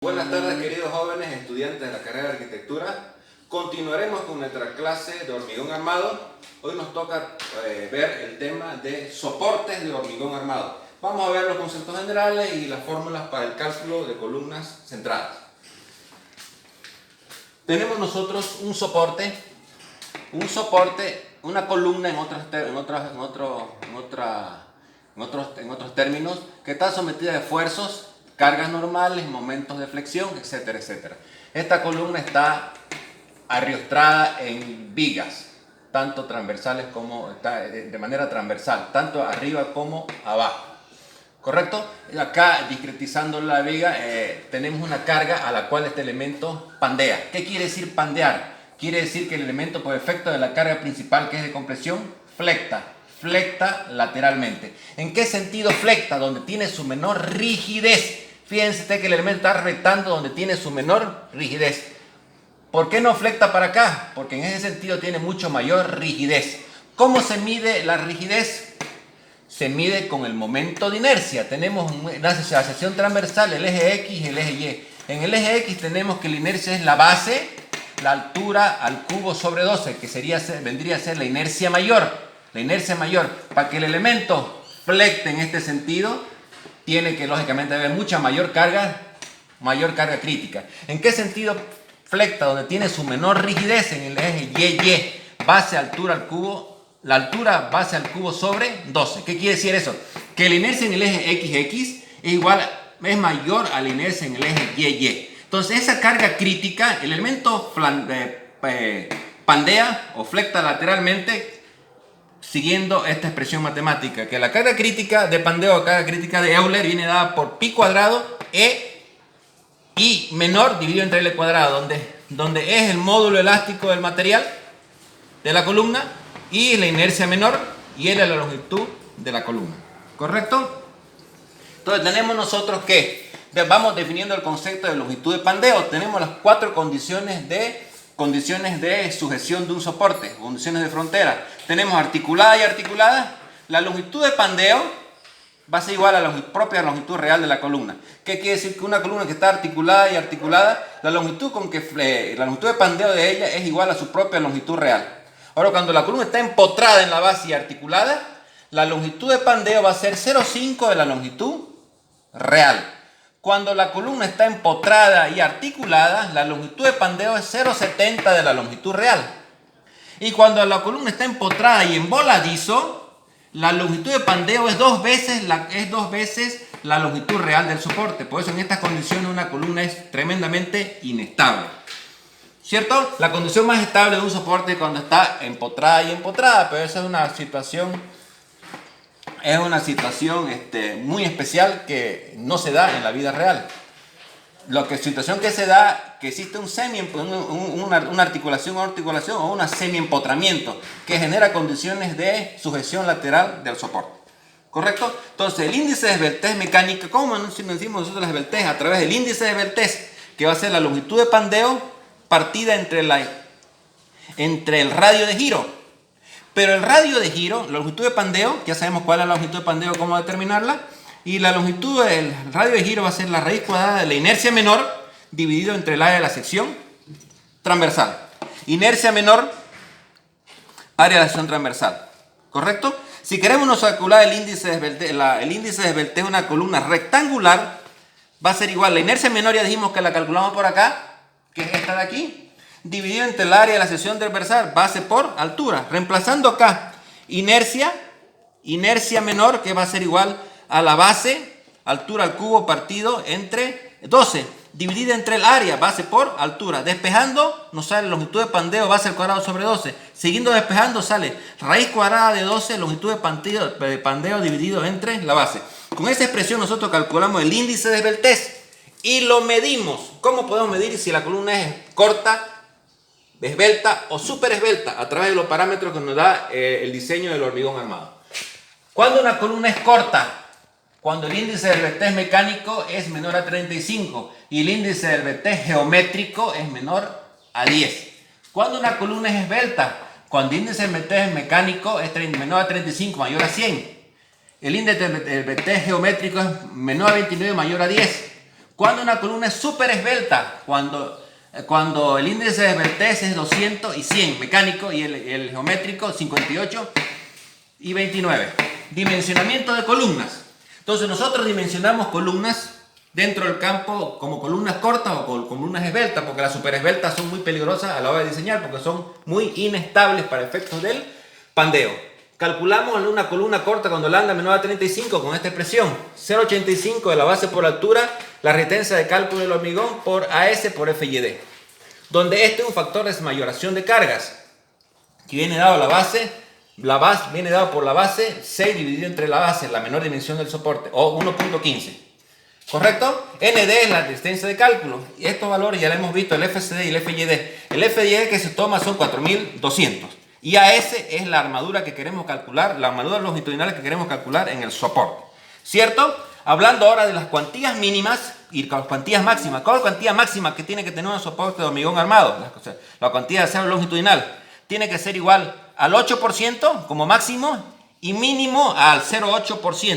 Buenas tardes, queridos jóvenes estudiantes de la carrera de arquitectura. Continuaremos con nuestra clase de hormigón armado. Hoy nos toca ver el tema de soportes de hormigón armado. Vamos a ver los conceptos generales y las fórmulas para el cálculo de columnas centradas. Tenemos nosotros un soporte, una columna en otros términos, que está sometida a esfuerzos, cargas normales, momentos de flexión, etcétera, etcétera. Esta columna está arriostrada en vigas, tanto transversales como de manera transversal, tanto arriba como abajo. ¿Correcto? Acá, discretizando la viga, tenemos una carga a la cual este elemento pandea. ¿Qué quiere decir pandear? Quiere decir que el elemento, por efecto de la carga principal, que es de compresión, flecta lateralmente. ¿En qué sentido flecta? Donde tiene su menor rigidez. Fíjense que el elemento está rectando donde tiene su menor rigidez. ¿Por qué no flecta para acá? Porque en ese sentido tiene mucho mayor rigidez. ¿Cómo se mide la rigidez? Se mide con el momento de inercia. Tenemos una sección transversal, el eje X y el eje Y. En el eje X tenemos que la inercia es la base, la altura al cubo sobre 12, que vendría a ser la inercia mayor. La inercia mayor, para que el elemento flecte en este sentido, tiene que lógicamente haber mucha mayor carga crítica. ¿En qué sentido flecta? Donde tiene su menor rigidez, en el eje Y, base altura al cubo, la altura base al cubo sobre 12. ¿Qué quiere decir eso? Que la inercia en el eje XX es mayor a la inercia en el eje Y. Entonces esa carga crítica, el elemento pandea o flecta lateralmente, siguiendo esta expresión matemática, que la carga crítica de pandeo o carga crítica de Euler viene dada por pi cuadrado E I menor dividido entre L cuadrado, donde es el módulo elástico del material de la columna, y la inercia menor, y L la longitud de la columna. ¿Correcto? Entonces tenemos nosotros que vamos definiendo el concepto de longitud de pandeo. Tenemos las cuatro condiciones de sujeción de un soporte, condiciones de frontera. Tenemos articulada y articulada. La longitud de pandeo va a ser igual a la propia longitud real de la columna. ¿Qué quiere decir? Que una columna que está articulada y articulada, la longitud de pandeo de ella es igual a su propia longitud real. Ahora, cuando la columna está empotrada en la base y articulada, la longitud de pandeo va a ser 0,5 de la longitud real. Cuando la columna está empotrada y articulada, la longitud de pandeo es 0,70 de la longitud real. Y cuando la columna está empotrada y en voladizo, la longitud de pandeo es dos veces la longitud real del soporte. Por eso en estas condiciones una columna es tremendamente inestable. ¿Cierto? La condición más estable de un soporte es cuando está empotrada y empotrada, pero esa es una situación muy especial que no se da en la vida real. Situación que se da, que existe una articulación o un semiempotramiento que genera condiciones de sujeción lateral del soporte. ¿Correcto? Entonces el índice de esbeltez mecánica, ¿cómo decimos nosotros la esbeltez? A través del índice de esbeltez, que va a ser la longitud de pandeo partida entre el radio de giro. Pero el radio de giro, la longitud de pandeo, ya sabemos cuál es la longitud de pandeo, cómo determinarla, y la longitud del radio de giro va a ser la raíz cuadrada de la inercia menor dividido entre el área de la sección transversal. Inercia menor, área de la sección transversal. ¿Correcto? Si queremos calcular el índice de esbeltez de una columna rectangular, va a ser igual. La inercia menor ya dijimos que la calculamos por acá, que es esta de aquí, dividido entre el área de la sección transversal, base por altura. Reemplazando acá inercia menor, que va a ser igual a la base, altura al cubo partido entre 12, dividida entre el área, base por altura. Despejando nos sale longitud de pandeo, base al cuadrado sobre 12. Siguiendo despejando sale raíz cuadrada de 12, longitud de pandeo dividido entre la base. Con esa expresión nosotros calculamos el índice de esbeltez y lo medimos. ¿Cómo podemos medir si la columna es corta, esbelta o súper esbelta? A través de los parámetros que nos da el diseño del hormigón armado. Cuando una columna es corta, cuando el índice de esbeltez mecánico es menor a 35 y el índice de esbeltez geométrico es menor a 10. Cuando una columna es esbelta, cuando el índice de esbeltez mecánico es menor a 35, mayor a 100. El índice de esbeltez geométrico es menor a 29, mayor a 10. Cuando una columna es súper esbelta, cuando el índice de esbeltez es 200 y 100 mecánico y el geométrico 58 y 29. Dimensionamiento de columnas. Entonces nosotros dimensionamos columnas dentro del campo como columnas cortas o columnas esbeltas, porque las super esbeltas son muy peligrosas a la hora de diseñar porque son muy inestables para efectos del pandeo. Calculamos una columna corta cuando lambda menor a 35 con esta expresión: 0,85 de la base por altura, la resistencia de cálculo del hormigón por AS por FYD, donde este es un factor de mayoración de cargas que viene dado a la base viene dado por la base 6 dividido entre la base, la menor dimensión del soporte, o 1.15. ¿Correcto? ND es la resistencia de cálculo. Y estos valores ya lo hemos visto, el FCD y el FYD. El FYD que se toma son 4200. Y AS es la armadura que queremos calcular, la armadura longitudinal que queremos calcular en el soporte. ¿Cierto? Hablando ahora de las cuantías mínimas y las cuantías máximas. ¿Cuál es la cuantía máxima que tiene que tener un soporte de hormigón armado? La cuantía de acero longitudinal tiene que ser igual al 8% como máximo y mínimo al 0,8%.